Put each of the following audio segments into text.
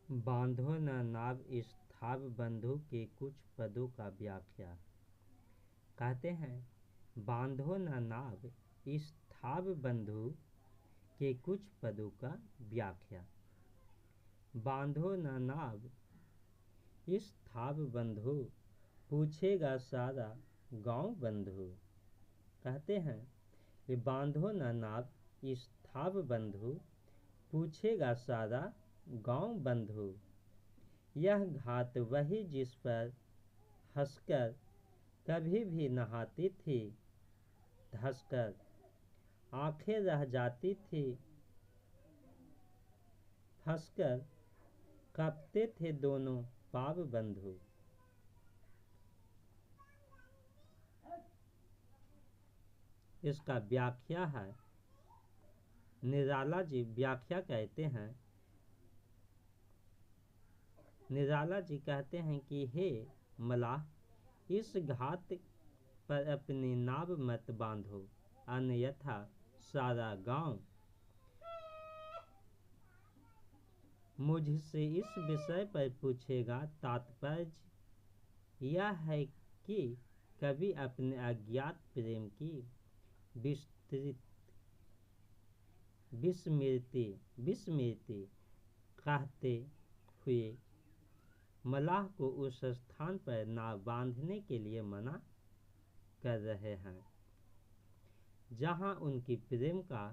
बांधो न नाव स्थाव बंधु के कुछ पदों का व्याख्या। कहते हैं बांधो न नाव स्थाव बंधु के कुछ पदों का व्याख्या। बांधो न नाव स्थाव बंधु पूछेगा सारा गांव बंधु। कहते हैं कि बांधो न नाव स्थाव बंधु पूछेगा सारा गांव बंधु। यह घाट वही जिस पर हंसकर कभी भी नहाती थी धंसकर आंखें रह जाती थी फंसकर कांपते थे दोनों पाव बंधु। इसका व्याख्या है। निराला जी व्याख्या कहते हैं, निराला जी कहते हैं कि हे मलाह इस घाट पर अपनी नाव मत बांधो अन्यथा सारा गांव मुझसे इस विषय पर पूछेगा। तात्पर्य यह है कि कभी अपने अज्ञात प्रेम की विस्मृति कहते हुए मलाह को उस स्थान पर नाव बांधने के लिए मना कर रहे हैं जहां उनकी प्रेम का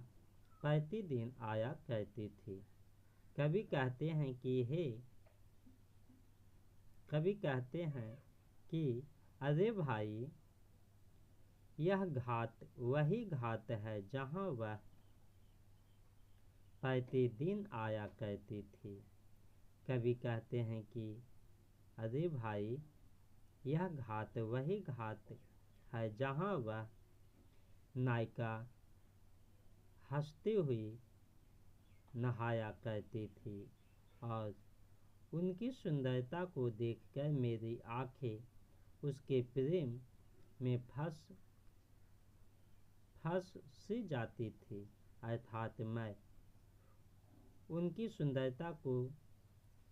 प्रतिदिन आया करती थी। कभी कहते हैं कि अरे भाई यह घाट वही घाट है जहां वह प्रतिदिन आया करती थी। कभी कहते हैं कि अरे भाई यह घाट वही घाट है जहां वह नायिका हंसती हुई नहाया करती थी और उनकी सुंदरता को देखकर मेरी आंखें उसके प्रेम में फंस सी जाती थी। अर्थात मैं उनकी सुंदरता को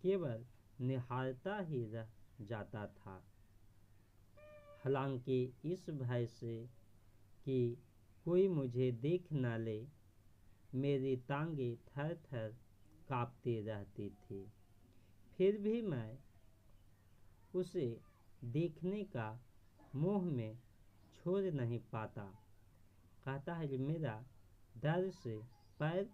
केवल निहारता ही रह जाता था। हालांकि इस भय से कि कोई मुझे देख न ले मेरी टांगें थर थर कांपती रहती थी, फिर भी मैं उसे देखने का मोह में छोड़ नहीं पाता। कहता है कि मेरा डर से पैर